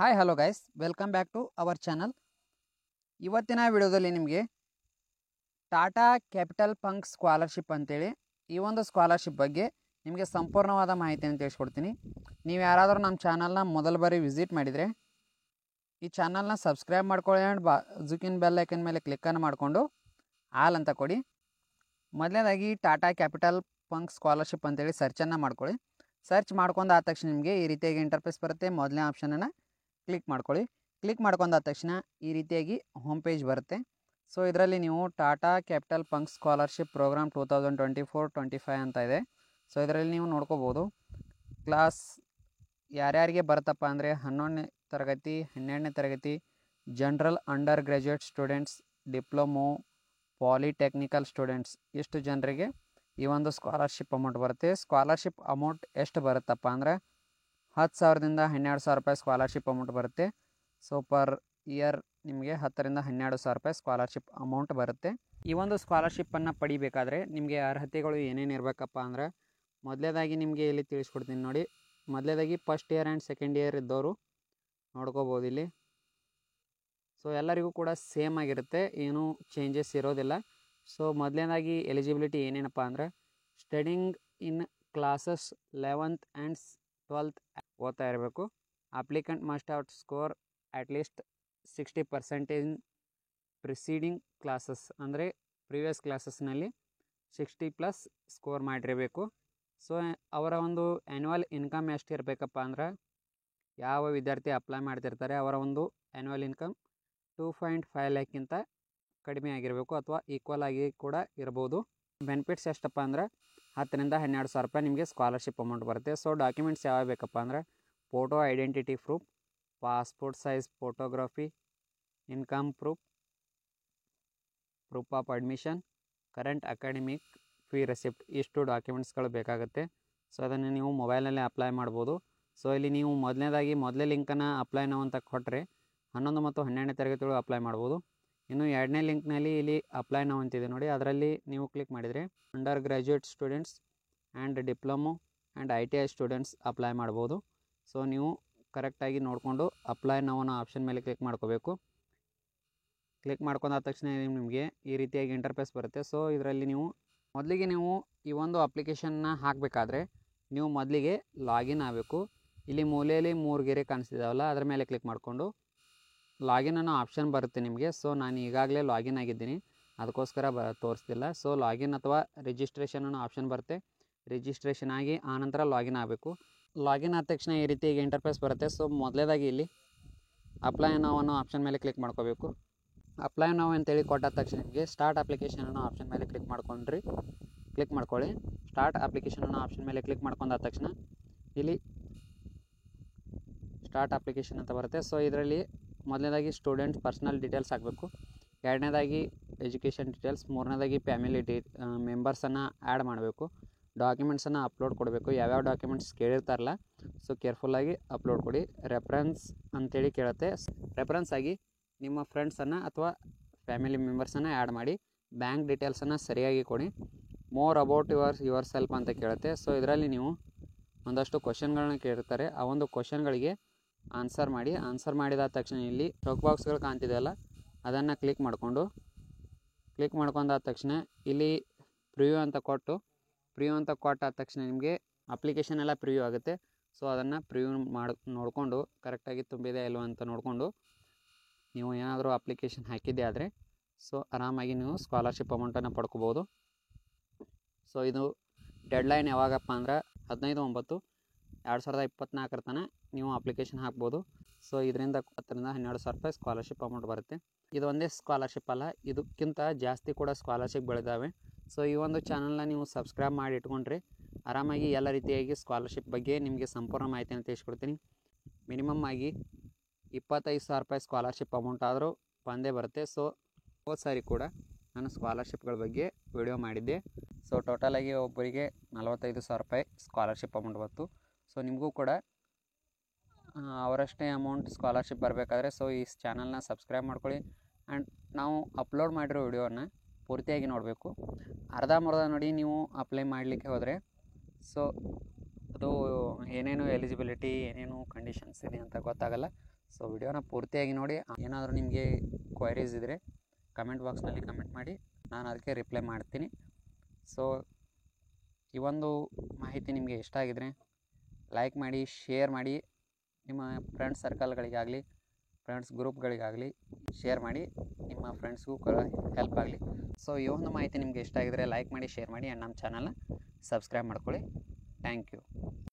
Hi hello guys, welcome back to our channel. ಇವತ್ತಿನ ವಿಡಿಯೋದಲ್ಲಿ ನಿಮಗೆ ಟಾಟಾ ಕ್ಯಾಪಿಟಲ್ ಪಂಕ್ ಸ್ಕಾಲರ್ಶಿಪ್ ಅಂತೇಳಿ ಈ ಒಂದು ಸ್ಕಾಲರ್ಶಿಪ್ ಬಗ್ಗೆ ನಿಮಗೆ ಸಂಪೂರ್ಣವಾದ ಮಾಹಿತಿಯನ್ನು ತಿಳಿಸ್ಕೊಡ್ತೀನಿ. ನೀವು ಯಾರಾದರೂ ನಮ್ಮ ಚಾನಲ್ನ ಮೊದಲ ಬಾರಿ ವಿಸಿಟ್ ಮಾಡಿದರೆ ಈ ಚಾನಲ್ನ ಸಬ್ಸ್ಕ್ರೈಬ್ ಮಾಡ್ಕೊಳ್ಳಿ ಆ್ಯಂಡ್ ಬಾಜುಕಿನ ಬೆಲ್ ಐಕನ್ ಮೇಲೆ ಕ್ಲಿಕ್ಕನ್ನು ಮಾಡಿಕೊಂಡು ಆಲ್ ಅಂತ ಕೊಡಿ. ಮೊದಲನೇದಾಗಿ ಟಾಟಾ ಕ್ಯಾಪಿಟಲ್ ಪಂಕ್ ಸ್ಕಾಲರ್ಶಿಪ್ ಅಂತೇಳಿ ಸರ್ಚನ್ನು ಮಾಡ್ಕೊಳ್ಳಿ. ಸರ್ಚ್ ಮಾಡ್ಕೊಂಡು ಆದ ತಕ್ಷಣ ನಿಮಗೆ ಈ ರೀತಿಯಾಗಿ ಇಂಟರ್ಫೇಸ್ ಬರುತ್ತೆ. ಮೊದಲನೇ ಆಪ್ಷನನ್ನು ಕ್ಲಿಕ್ ಮಾಡ್ಕೊಳ್ಳಿ. ಕ್ಲಿಕ್ ಮಾಡ್ಕೊಂಡಾದ ತಕ್ಷಣ ಈ ರೀತಿಯಾಗಿ ಹೋಮ್ ಪೇಜ್ ಬರುತ್ತೆ. ಸೊ ಇದರಲ್ಲಿ ನೀವು ಟಾಟಾ ಕ್ಯಾಪಿಟಲ್ ಪಂಕ್ ಸ್ಕಾಲರ್ಶಿಪ್ ಪ್ರೋಗ್ರಾಮ್ 2024-25 ಅಂತ ಇದೆ. ಸೊ ಇದರಲ್ಲಿ ನೀವು ನೋಡ್ಕೋಬೋದು ಕ್ಲಾಸ್ ಯಾರ್ಯಾರಿಗೆ ಬರುತ್ತಪ್ಪ ಅಂದರೆ 11ನೇ ತರಗತಿ, 12ನೇ ತರಗತಿ, general under graduate students, diploma, polytechnical students, ಇಷ್ಟು ಜನರಿಗೆ ಈ ಒಂದು ಸ್ಕಾಲರ್ಶಿಪ್ ಅಮೌಂಟ್ ಬರುತ್ತೆ. ಸ್ಕಾಲರ್ಶಿಪ್ ಅಮೌಂಟ್ ಎಷ್ಟು ಬರುತ್ತಪ್ಪ ಅಂದರೆ 10,000ದಿಂದ 12,000 ರೂಪಾಯಿ ಸ್ಕಾಲರ್ಶಿಪ್ ಅಮೌಂಟ್ ಬರುತ್ತೆ. ಸೊ ಪರ್ ಇಯರ್ ನಿಮಗೆ 10ರಿಂದ 12,000 ರೂಪಾಯಿ ಸ್ಕಾಲರ್ಶಿಪ್ ಅಮೌಂಟ್ ಬರುತ್ತೆ. ಈ ಒಂದು ಸ್ಕಾಲರ್ಶಿಪ್ಪನ್ನು ಪಡಿಬೇಕಾದ್ರೆ ನಿಮಗೆ ಅರ್ಹತೆಗಳು ಏನೇನು ಇರಬೇಕಪ್ಪ ಅಂದರೆ ಮೊದಲೇದಾಗಿ ನಿಮಗೆ ಇಲ್ಲಿ ತಿಳಿಸ್ಕೊಡ್ತೀನಿ ನೋಡಿ. ಮೊದಲೇದಾಗಿ first year and second year ಇದ್ದವರು ನೋಡ್ಕೋಬೋದು ಇಲ್ಲಿ. ಸೊ ಎಲ್ಲರಿಗೂ ಕೂಡ ಸೇಮ್ ಆಗಿರುತ್ತೆ, ಏನೂ ಚೇಂಜಸ್ ಇರೋದಿಲ್ಲ. ಸೊ ಮೊದಲನೇದಾಗಿ ಎಲಿಜಿಬಿಲಿಟಿ ಏನೇನಪ್ಪ ಅಂದರೆ studying in classes 11th and 12th ಓದ್ತಾ ಇರಬೇಕು. Applicant must have score at least 60% in preceding classes, ಅಂದರೆ ಪ್ರೀವಿಯಸ್ ಕ್ಲಾಸಸ್ನಲ್ಲಿ 60+ ಸ್ಕೋರ್ ಮಾಡಿರಬೇಕು. ಸೊ ಅವರ ಒಂದು ಆ್ಯನ್ಯುವಲ್ ಇನ್ಕಮ್ ಎಷ್ಟು ಇರಬೇಕಪ್ಪ ಅಂದ್ರೆ ಯಾವ ವಿದ್ಯಾರ್ಥಿ ಅಪ್ಲೈ ಮಾಡ್ತಿರ್ತಾರೆ ಅವರ ಒಂದು ಆ್ಯನ್ಯುವಲ್ ಇನ್ಕಮ್ 2.5 ಲ್ಯಾಕ್ಕಿಂತ ಕಡಿಮೆ ಆಗಿರಬೇಕು ಅಥವಾ ಈಕ್ವಲ್ ಆಗಿ ಕೂಡ ಇರ್ಬೋದು. ಬೆನಿಫಿಟ್ಸ್ ಎಷ್ಟಪ್ಪ ಅಂದ್ರೆ 10ರಿಂದ 12,000 ರೂಪಾಯಿ ನಿಮಗೆ ಸ್ಕಾಲರ್ಶಿಪ್ ಅಮೌಂಟ್ ಬರುತ್ತೆ. ಸೊ ಡಾಕ್ಯುಮೆಂಟ್ಸ್ ಯಾವ ಬೇಕಪ್ಪ ಅಂದರೆ photo identity proof, passport size photography, income proof, proof of admission, current academic fee receipt, ಇಷ್ಟು ಡಾಕ್ಯುಮೆಂಟ್ಸ್ಗಳು ಬೇಕಾಗುತ್ತೆ. ಸೊ ಅದನ್ನು ನೀವು ಮೊಬೈಲಲ್ಲೇ ಅಪ್ಲೈ ಮಾಡ್ಬೋದು. ಸೊ ಇಲ್ಲಿ ನೀವು ಮೊದಲೇ ಲಿಂಕನ್ನು ಅಪ್ಲೈ ನಾವು ಅಂತ ಕೊಟ್ಟರೆ 11 ಮತ್ತು 12ನೇ ತರಗತಿಗಳು ಅಪ್ಲೈ ಮಾಡ್ಬೋದು. ಇನ್ನು 2ನೇ ಲಿಂಕ್ನಲ್ಲಿ ಇಲ್ಲಿ ಅಪ್ಲೈ ನಾವು ಅಂತಿದೆ ನೋಡಿ, ಅದರಲ್ಲಿ ನೀವು ಕ್ಲಿಕ್ ಮಾಡಿದರೆ under graduate students and diploma and ITI students apply ಮಾಡ್ಬೋದು. ಸೊ ನೀವು ಕರೆಕ್ಟಾಗಿ ನೋಡಿಕೊಂಡು ಅಪ್ಲೈ ನಾವು ಅನ್ನೋ ಆಪ್ಷನ್ ಮೇಲೆ ಕ್ಲಿಕ್ ಮಾಡ್ಕೋಬೇಕು. ಕ್ಲಿಕ್ ಮಾಡ್ಕೊಂಡಾದ ತಕ್ಷಣ ನಿಮಗೆ ಈ ರೀತಿಯಾಗಿ ಇಂಟರ್ಫೇಸ್ ಬರುತ್ತೆ. ಸೊ ಇದರಲ್ಲಿ ನೀವು ನೀವು ಈ ಒಂದು ಅಪ್ಲಿಕೇಶನ್ನ ಹಾಕಬೇಕಾದ್ರೆ ನೀವು ಮೊದಲಿಗೆ ಲಾಗಿನ್ ಆಗಬೇಕು. ಇಲ್ಲಿ ಮೂಲೆಯಲ್ಲಿ 3 ಗೆರೆ ಕಾಣಿಸ್ತಿದ್ದಾವಲ್ಲ, ಅದರ ಮೇಲೆ ಕ್ಲಿಕ್ ಮಾಡಿಕೊಂಡು ಲಾಗಿನ್ ಅನ್ನೋ ಆಪ್ಷನ್ ಬರುತ್ತೆ ನಿಮಗೆ. ಸೊ ನಾನು ಈಗಾಗಲೇ ಲಾಗಿನ್ ಆಗಿದ್ದೀನಿ, ಅದಕ್ಕೋಸ್ಕರ ತೋರಿಸ್ತಿಲ್ಲ. ಸೊ ಲಾಗಿನ್ ಅಥವಾ ರಿಜಿಸ್ಟ್ರೇಷನ್ ಅನ್ನೋ ಆಪ್ಷನ್ ಬರುತ್ತೆ. ರಿಜಿಸ್ಟ್ರೇಷನ್ ಆಗಿ ಆನಂತರ ಲಾಗಿನ್ ಆಗಬೇಕು. ಲಾಗಿನ್ ಆದ ತಕ್ಷಣ ಈ ರೀತಿಯಾಗಿ ಇಂಟರ್ಫೇಸ್ ಬರುತ್ತೆ. ಸೊ ಮೊದಲೇದಾಗಿ ಇಲ್ಲಿ ಅಪ್ಲೈ ನಾವು ಅನ್ನೋ ಆಪ್ಷನ್ ಮೇಲೆ ಕ್ಲಿಕ್ ಮಾಡ್ಕೋಬೇಕು. ಅಪ್ಲೈ ನಾವು ಅಂತೇಳಿ ಕೊಟ್ಟಾದ ತಕ್ಷಣ ನಿಮಗೆ ಸ್ಟಾರ್ಟ್ ಅಪ್ಲಿಕೇಶನ್ ಅನ್ನೋ ಆಪ್ಷನ್ ಮೇಲೆ ಕ್ಲಿಕ್ ಮಾಡ್ಕೊಳ್ಳಿ. ಸ್ಟಾರ್ಟ್ ಅಪ್ಲಿಕೇಶನ್ ಅನ್ನೋ ಆಪ್ಷನ್ ಮೇಲೆ ಕ್ಲಿಕ್ ಮಾಡ್ಕೊಂಡಾದ ತಕ್ಷಣ ಇಲ್ಲಿ ಸ್ಟಾರ್ಟ್ ಅಪ್ಲಿಕೇಶನ್ ಅಂತ ಬರುತ್ತೆ. ಸೊ ಇದರಲ್ಲಿ ಮೊದಲನೇದಾಗಿ ಸ್ಟೂಡೆಂಟ್ ಪರ್ಸ್ನಲ್ ಡೀಟೇಲ್ಸ್ ಹಾಕಬೇಕು, 2ನೇದಾಗಿ ಎಜುಕೇಷನ್ ಡೀಟೇಲ್ಸ್, 3ನೇದಾಗಿ ಫ್ಯಾಮಿಲಿ ಮೆಂಬರ್ಸನ್ನು ಆ್ಯಡ್ ಮಾಡಬೇಕು, ಡಾಕ್ಯುಮೆಂಟ್ಸನ್ನು ಅಪ್ಲೋಡ್ ಕೊಡಬೇಕು. ಯಾವ್ಯಾವ ಡಾಕ್ಯುಮೆಂಟ್ಸ್ ಕೇಳಿರ್ತಾರಲ್ಲ, ಸೊ ಕೇರ್ಫುಲ್ಲಾಗಿ ಅಪ್ಲೋಡ್ ಕೊಡಿ. ರೆಫರೆನ್ಸ್ ಅಂತೇಳಿ ಕೇಳುತ್ತೆ, ರೆಫರೆನ್ಸ್ ಆಗಿ ನಿಮ್ಮ ಫ್ರೆಂಡ್ಸನ್ನು ಅಥವಾ ಫ್ಯಾಮಿಲಿ ಮೆಂಬರ್ಸನ್ನು ಆ್ಯಡ್ ಮಾಡಿ. ಬ್ಯಾಂಕ್ ಡೀಟೇಲ್ಸನ್ನು ಸರಿಯಾಗಿ ಕೊಡಿ. ಮೋರ್ ಅಬೌಟ್ ಯುವರ್ ಸೆಲ್ಫ್ ಅಂತ ಕೇಳುತ್ತೆ. ಸೊ ಇದರಲ್ಲಿ ನೀವು ಒಂದಷ್ಟು ಕ್ವಶನ್ಗಳನ್ನ ಕೇಳಿರ್ತಾರೆ, ಆ ಒಂದು ಕ್ವಶನ್ಗಳಿಗೆ ಆನ್ಸರ್ ಮಾಡಿದ ತಕ್ಷಣ ಇಲ್ಲಿ ಚೆಕ್ ಬಾಕ್ಸ್ಗಳು ಕಾಣ್ತಿದೆಯಲ್ಲ, ಅದನ್ನು ಕ್ಲಿಕ್ ಮಾಡ್ಕೊಂಡಾದ ತಕ್ಷಣ ಇಲ್ಲಿ ಪ್ರಿವ್ಯೂ ಅಂತ ಕೊಟ್ಟಾದ ತಕ್ಷಣ ನಿಮಗೆ ಅಪ್ಲಿಕೇಶನ್ ಎಲ್ಲ ಪ್ರಿವ್ಯೂ ಆಗುತ್ತೆ. ಸೊ ಅದನ್ನು ಪ್ರಿವ್ಯೂ ನೋಡಿಕೊಂಡು ಕರೆಕ್ಟಾಗಿ ತುಂಬಿದೆ ಇಲ್ವ ಅಂತ ನೋಡಿಕೊಂಡು ನೀವು ಏನಾದರೂ ಅಪ್ಲಿಕೇಶನ್ ಹಾಕಿದ್ದೆ ಆದರೆ ಸೊ ಆರಾಮಾಗಿ ನೀವು ಸ್ಕಾಲರ್ಶಿಪ್ ಅಮೌಂಟನ್ನು ಪಡ್ಕೋಬೋದು. ಸೊ ಇದು ಡೆಡ್ಲೈನ್ ಯಾವಾಗಪ್ಪ ಅಂದ್ರೆ 15/9/2024 ತನಕ ನೀವು ಅಪ್ಲಿಕೇಶನ್ ಹಾಕ್ಬೋದು. ಸೊ ಇದರಿಂದ 10ರಿಂದ 12,000 ರೂಪಾಯಿ ಸ್ಕಾಲರ್ಶಿಪ್ ಅಮೌಂಟ್ ಬರುತ್ತೆ. ಇದು ಒಂದೇ ಸ್ಕಾಲರ್ಶಿಪ್ ಅಲ್ಲ, ಇದಕ್ಕಿಂತ ಜಾಸ್ತಿ ಕೂಡ ಸ್ಕಾಲರ್ಶಿಪ್ಗಳಿದ್ದಾವೆ. ಸೊ ಈ ಒಂದು ಚಾನಲ್ನ ನೀವು ಸಬ್ಸ್ಕ್ರೈಬ್ ಮಾಡಿ ಇಟ್ಕೊಂಡ್ರೆ ಆರಾಮಾಗಿ ಎಲ್ಲ ರೀತಿಯಾಗಿ ಸ್ಕಾಲರ್ಶಿಪ್ ಬಗ್ಗೆ ನಿಮಗೆ ಸಂಪೂರ್ಣ ಮಾಹಿತಿಯನ್ನು ತಿಳಿಸ್ಕೊಡ್ತೀನಿ. ಮಿನಿಮಮ್ ಆಗಿ 25,000 ರೂಪಾಯಿ ಸ್ಕಾಲರ್ಶಿಪ್ ಅಮೌಂಟ್ ಆದರೂ ಬಂದೇ ಬರುತ್ತೆ. ಸೊ ಹೋದ ಸಾರಿ ಕೂಡ ನಾನು ಸ್ಕಾಲರ್ಶಿಪ್ಗಳ ಬಗ್ಗೆ ವಿಡಿಯೋ ಮಾಡಿದ್ದೆ. ಸೊ ಟೋಟಲಾಗಿ ಒಬ್ಬರಿಗೆ 45,000 ರೂಪಾಯಿ ಸ್ಕಾಲರ್ಶಿಪ್ ಅಮೌಂಟ್ ಬಂತು. ಸೊ ನಿಮಗೂ ಕೂಡ ಅವರಷ್ಟೇ ಅಮೌಂಟ್ ಸ್ಕಾಲರ್ಶಿಪ್ ಬರಬೇಕಾದ್ರೆ ಸೊ ಈ ಚಾನಲ್ನ ಸಬ್ಸ್ಕ್ರೈಬ್ ಮಾಡ್ಕೊಳ್ಳಿ. ಆ್ಯಂಡ್ ನಾವು ಅಪ್ಲೋಡ್ ಮಾಡಿರೋ ವಿಡಿಯೋನ ಪೂರ್ತಿಯಾಗಿ ನೋಡಬೇಕು. ಅರ್ಧಂಬರ್ಧ ನೋಡಿ ನೀವು ಅಪ್ಲೈ ಮಾಡಲಿಕ್ಕೆ ಹೋದರೆ ಸೊ ಅದು ಏನೇನು ಎಲಿಜಿಬಿಲಿಟಿ ಏನೇನು ಕಂಡೀಷನ್ಸ್ ಇದೆ ಅಂತ ಗೊತ್ತಾಗಲ್ಲ. ಸೊ ವಿಡಿಯೋನ ಪೂರ್ತಿಯಾಗಿ ನೋಡಿ. ಏನಾದರೂ ನಿಮಗೆ ಕ್ವೈರೀಸ್ ಇದ್ದರೆ ಕಮೆಂಟ್ ಬಾಕ್ಸ್ನಲ್ಲಿ ಕಮೆಂಟ್ ಮಾಡಿ, ನಾನು ಅದಕ್ಕೆ ರಿಪ್ಲೈ ಮಾಡ್ತೀನಿ. ಸೊ ಈ ಒಂದು ಮಾಹಿತಿ ನಿಮಗೆ ಇಷ್ಟ ಆಗಿದರೆ ಲೈಕ್ ಮಾಡಿ, ಶೇರ್ ಮಾಡಿ, ನಿಮ್ಮ ಫ್ರೆಂಡ್ಸ್ ಸರ್ಕಲ್ಗಳಿಗಾಗಲಿ ಫ್ರೆಂಡ್ಸ್ ಗ್ರೂಪ್ಗಳಿಗಾಗಲಿ ಶೇರ್ ಮಾಡಿ, ನಿಮ್ಮ ಫ್ರೆಂಡ್ಸ್ಗೂ ಹೆಲ್ಪ್ ಆಗಲಿ. ಸೊ ಈ ಒಂದು ಮಾಹಿತಿ ನಿಮಗೆ ಇಷ್ಟ ಆಗಿದರೆ ಲೈಕ್ ಮಾಡಿ, ಶೇರ್ ಮಾಡಿ ಆ್ಯಂಡ್ ನಮ್ಮ ಚಾನಲ್ನ ಸಬ್ಸ್ಕ್ರೈಬ್ ಮಾಡ್ಕೊಳ್ಳಿ. Thank you.